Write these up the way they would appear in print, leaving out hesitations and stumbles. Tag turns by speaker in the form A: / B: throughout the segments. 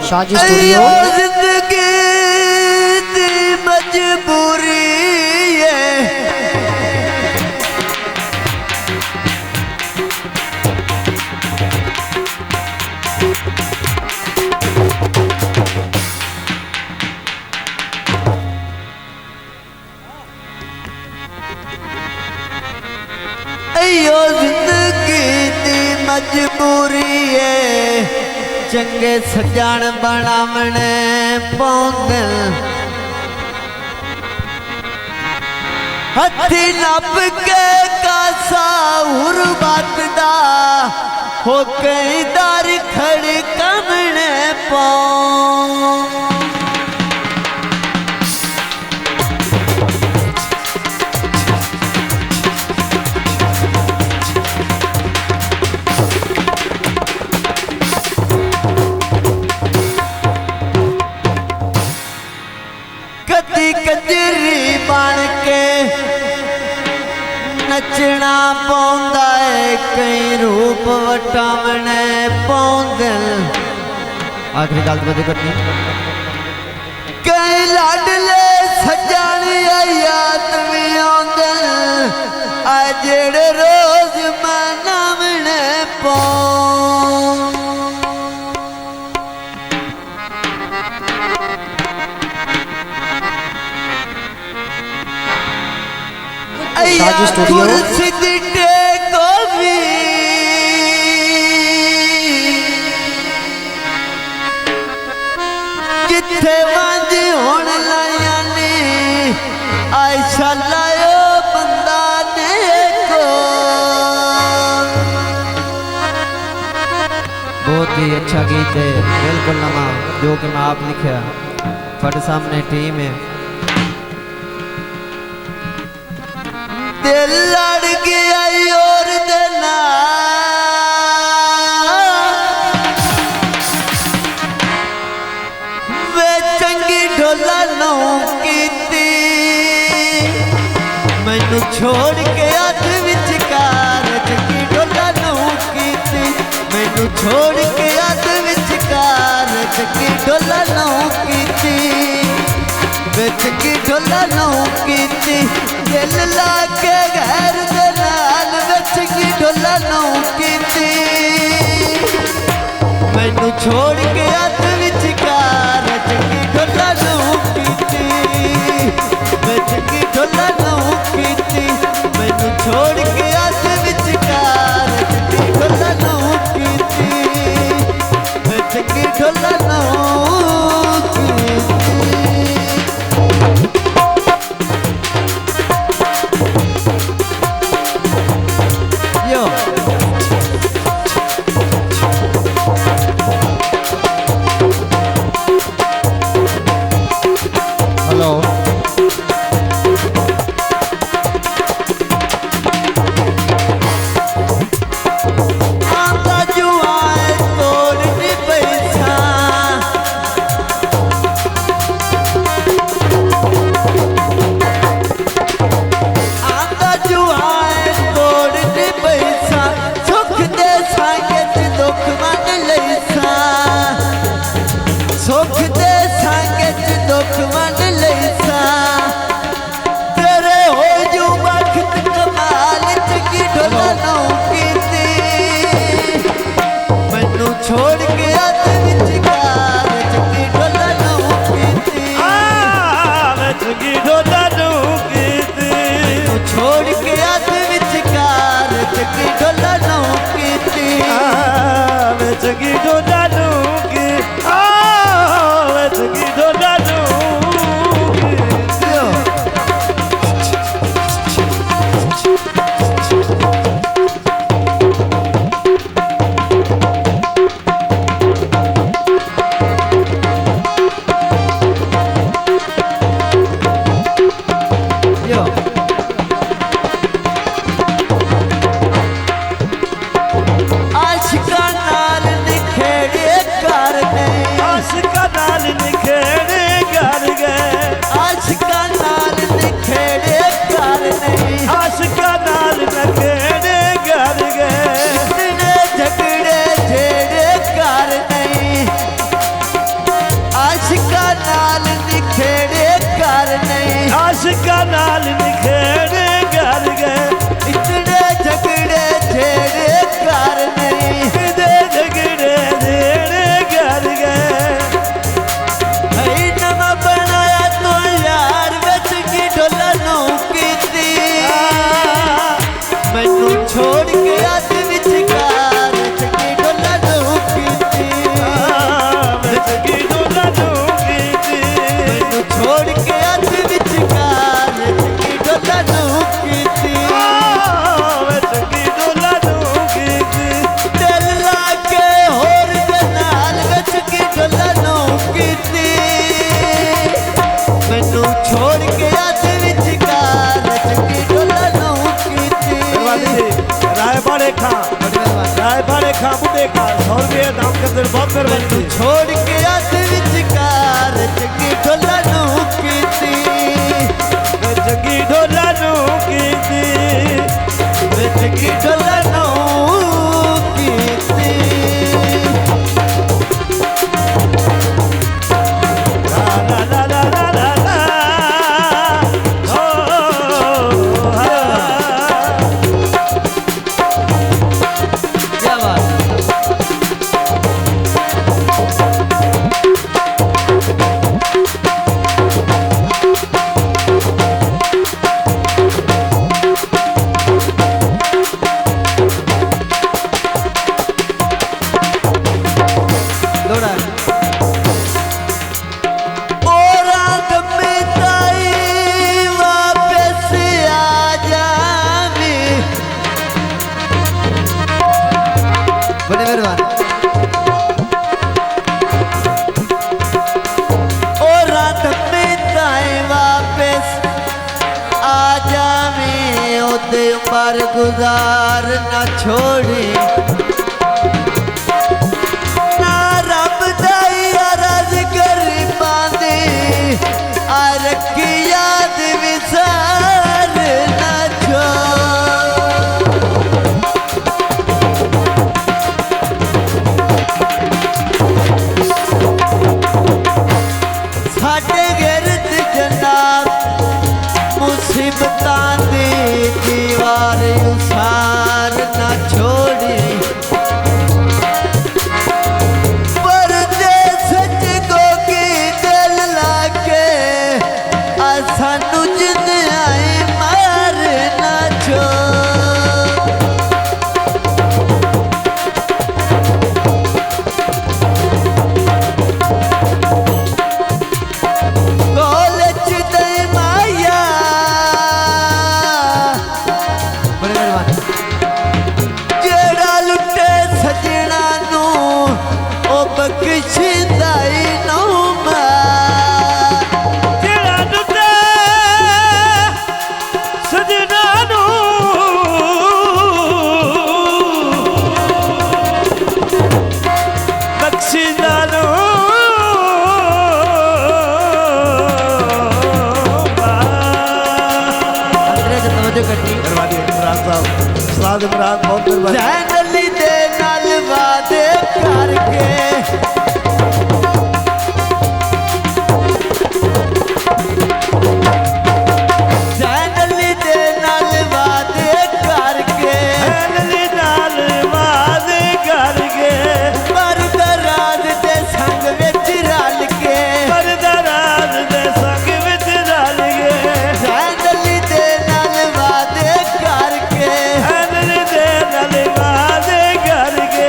A: Shaji studio.
B: जिंदगी दी मजबूरी है, यो जिंदगी दी मजबूरी है, चंगे सजान बनावने पौंदे हथी नप के कासा हुरबत दा हो कई दार खड़कमने पौं। कदी कजरी बन के नचना पौंदा है, कई रूप वटावने पौंदे। आखिरी गल बदे करनी, कई लाडले सजन याद भी आंदे, आ जेड़े रोज मनावने पौं।
A: शाजी स्टूडियो।
B: को भी जिथे वंज होने लाया ने आयशा लायो बंदा ने को।
A: बहुत ही अच्छा गीत है, बिल्कुल नवा जो कि मैं आप लिखा बट सामने टीम है।
B: दिल लड़ गया और देना वे चंगी ढोला नौ कीती, मैनू छोड़ के अध विचकार। चंगी ढोला नौ कीती, मैनू छोड़ के अध विचकार। चंगी ढोला नौ कीती, वे चंगी ढोला नौ कीती, दिल ला के घर दे नाल विच की ढोला नौ कीती, मैनू छोड़ के अध विचकार। चंगी ढोला नौ कीती, विच की ढोला नौ कीती, मैनू छोड़ के अध विचकार। चंगी ढोला नौ कीती, विच की ढोला नौ सुख दे संगे च दुख मन लैसा, तेरे हो जू वक्त कमाल चंगी ढोला नौ कीती, मैनू छोड़ के अध विचकार। चंगी ढोला नौ कीती,
C: चंगी ढोला नौ कीती,
B: मैनू छोड़ के अध विचकार। चंगी ढोला नौ कीती,
C: चंगी ढोला नौ की, चंगी ढोला नौ
B: आशिका नाल निखेड़े कर गए,
C: आशिका नाल निखेड़े कर गए,
B: आशिका नाल निखेड़े कर गए,
C: आशिका नाल निखेड़े कर गए,
B: इतने झगड़े झेड़े कर गए,
C: भाड़े खां
A: बड़ी मेहरबानी
C: राय भाड़े खां बुढ़े का 100 रुपये दाम कर दे बहुत मेहरबानी
B: छोड़ के अध विचकार चंगी ढोला नू कीती
C: चंगी ढोला नू कीती
B: चंगी ढोला नू कीती
C: ला ला ला ला ला ला ओ
A: क्या बात दौड़ा
B: और में ताई वापस आ जावे
A: बड़ी मेहरबानी
B: और में ताई वापस आ जावे ओदे उमर गुजार ना छोड़े ना रब दाई अरज कर पांदे अर की याद विसार ना छोड़ साडे गिरद जनाब मुसीबतां दी दीवार उसार ना छोड़ी परदेस च गोगी दिल लाके सानू जिंद आई मार ना छोड़ कॉलेज दे माया
A: बड़ी मेहरबानी
B: जेड़ा लुटे सजना नू ओ बख्शिंदा ही नौ
C: जेड़ा टुटे सजना नू बख्शिंदा नू
A: अंदर से तवज्जो करनी
C: मेहरबानी इमरान साहब उस्ताद इमरान बहुत मेहरबानी
B: जैनली दे नाल वादे करके जैनली दे नाल वादे करके
C: हैनली नाल वादे करके
B: पर दराज दे संग विच रल के
C: परदराज दे संग विच रल गए
B: जैनली दे नाल वादे करके
C: हैनली दे नाल वादे करके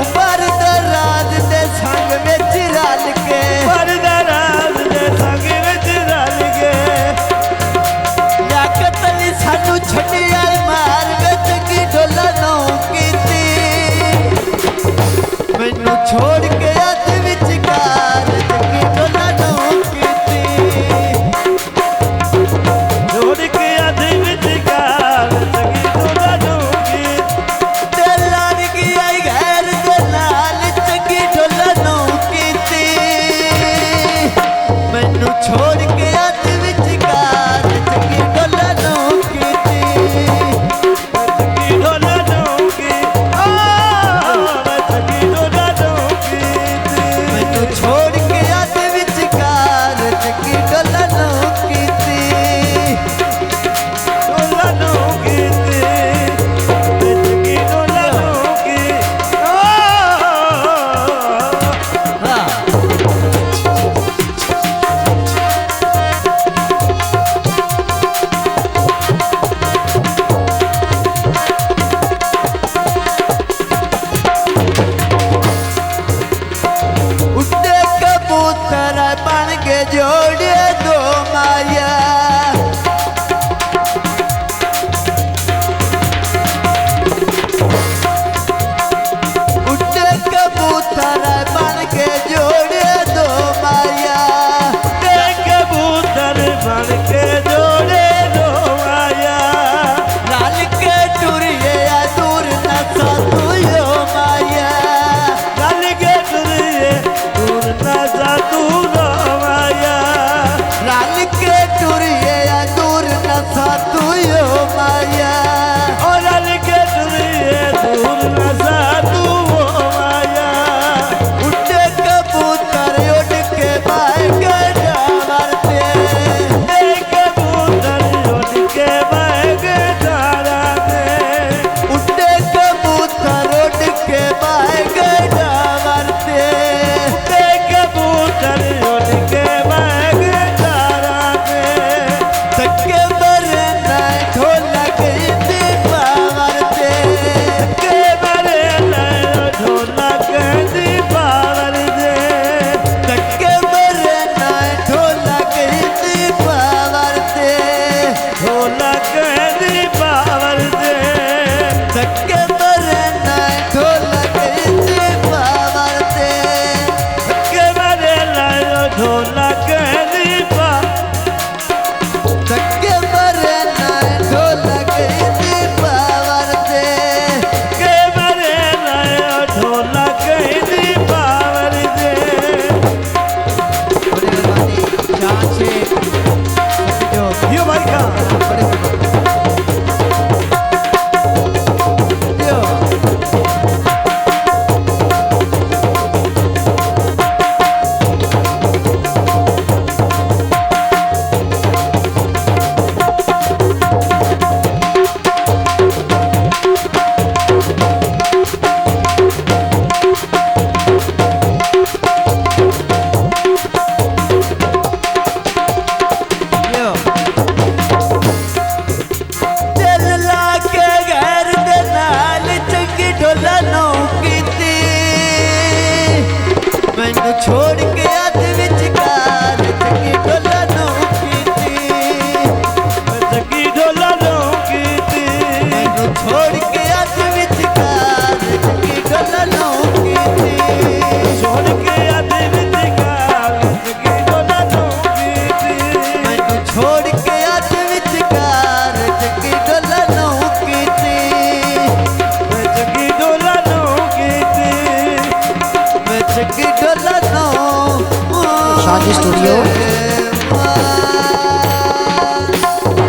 B: उमर दराज दे संग विच रल के
C: परदराज दे संग विच रल गए
B: लियाकत अली सानू छड्डिया मार विच की ढोला नौ कीती मैनू छोड़ के अध विचकार की ढोला नौ कीती
C: जोड़ के अध विच कार सगी तोड़ा दूंगी
B: दिलां की आई गैर दे नाल चंगी ढोला नौ कीती मैनू छोड़ के अध विचकार चंगी ढोला नौ कीती
C: सगी ढोला दूंगी मैं सगी ढोला दूंगी
B: मैनू छोड़ के अध विचकार चंगी ढोला नौ कीती
C: ढोला दूंगी मैं सगी ढोला दूंगी
A: हाँ
B: उड़े कबूतर बन के जोड़े दो माया उड़े कबूतर बन के जोड़े दो माया
C: कबूतर बन के जोड़े दो आया
B: लाल के टुरिए दूर न
C: ढोलक दी पा
B: तके मरे ना ढोलक दी पावर दे
C: के मरे नयो ढोलक दी पावर दे
A: बड़ी मेहरबानी शान से जो
C: यो भाई का
A: बड़े जो यो
B: दिल लाके घर दे नाल चंगी ढोला नौ कीती मैनू छोड़ के अध विचकार चंगी ढोला नौ कीती
C: चकी ढोला नो कीती
B: मैनू छोड़ के अध विचकार चंगी ढोला नौ कीती
C: छोड़ के आदे विच गाल चकी ढोला नो कीती
B: मैनू छोड़ के अध विचकार चंगी ढोला नौ कीती
C: चकी ढोला नो कीती
B: मैं चंगी ढोला नौ
D: शादी स्टूडियो